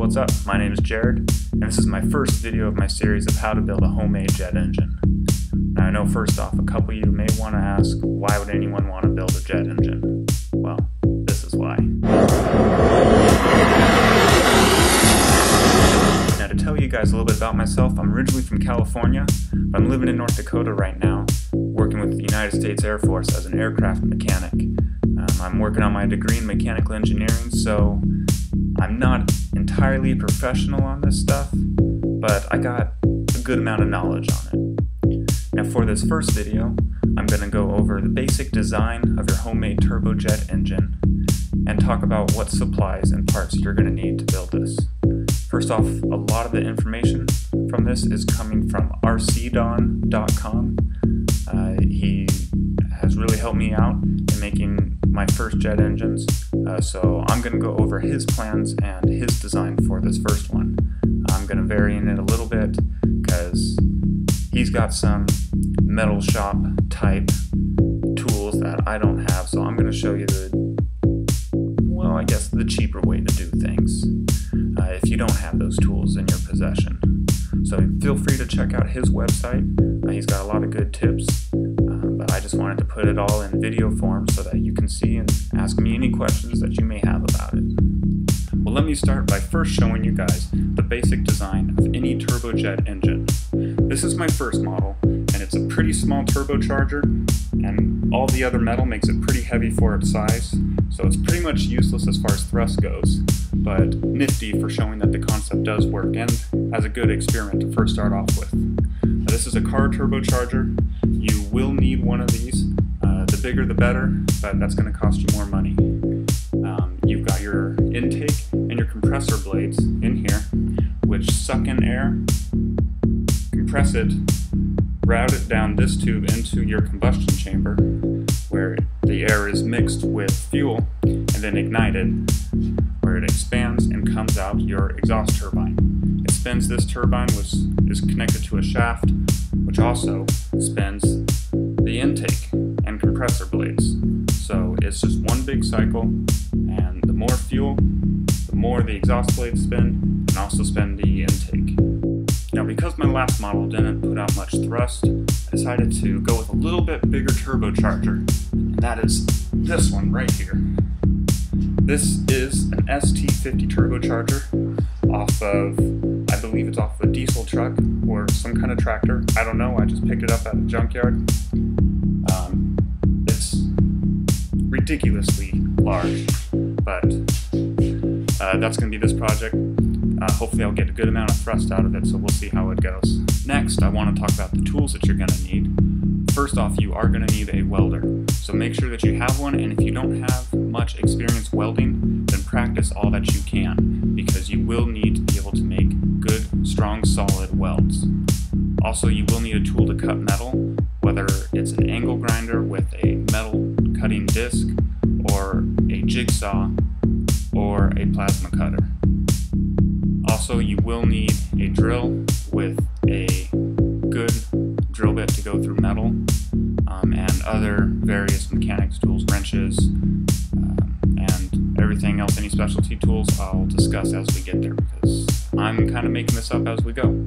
what's up? My name is Jared, and this is my first video of my series of how to build a homemade jet engine. Now I know first off, a couple of you may want to ask, why would anyone want to build a jet engine? Well, this is why. Now to tell you guys a little bit about myself, I'm originally from California, but I'm living in North Dakota right now, working with the United States Air Force as an aircraft mechanic. I'm working on my degree in mechanical engineering, so I'm not entirely professional on this stuff, but I got a good amount of knowledge on it. Now for this first video, I'm going to go over the basic design of your homemade turbojet engine and talk about what supplies and parts you're going to need to build this. First off, a lot of the information from this is coming from rcdon.com. He has really helped me out in making my first jet engines, so I'm going to go over his plans and his design for this first one. I'm going to vary in it a little bit because he's got some metal shop type tools that I don't have, so I'm going to show you the cheaper way to do things if you don't have those tools in your possession. So feel free to check out his website. He's got a lot of good tips, but I just wanted to put it all in video form so that you can see and ask me any questions that you may have about it. Well, let me start by first showing you guys the basic design of any turbojet engine. This is my first model, and it's a pretty small turbocharger, and all the other metal makes it pretty heavy for its size, so it's pretty much useless as far as thrust goes, but nifty for showing that the concept does work and has a good experiment to first start off with. This is a car turbocharger. You will need one of these. The bigger the better, but that's going to cost you more money. You've got your intake and your compressor blades in here, which suck in air, compress it, route it down this tube into your combustion chamber, where the air is mixed with fuel and then ignited, where it expands and comes out your exhaust turbine. It spins this turbine, which is connected to a shaft, which also spins the intake and compressor blades. So it's just one big cycle, and the more fuel, the more the exhaust blades spin, and also spin the intake. Now because my last model didn't put out much thrust, I decided to go with a little bit bigger turbocharger, and that is this one right here. This is an ST50 turbocharger off of, I believe it's off of a diesel truck or some kind of tractor. I don't know, I just picked it up at a junkyard. It's ridiculously large, but that's going to be this project. Hopefully I'll get a good amount of thrust out of it, so we'll see how it goes. Next, I want to talk about the tools that you're going to need. First off, you are going to need a welder, so make sure that you have one, and if you don't have much experience welding, then practice all that you can, because you will need to be able to make good, strong, solid welds. Also, you will need a tool to cut metal, whether it's an angle grinder with a metal cutting disc, or a jigsaw, or a plasma cutter. Also, you will need a drill with a good drill bit to go through metal, and other various mechanics tools, wrenches, and everything else, any specialty tools I'll discuss as we get there, because I'm kind of making this up as we go.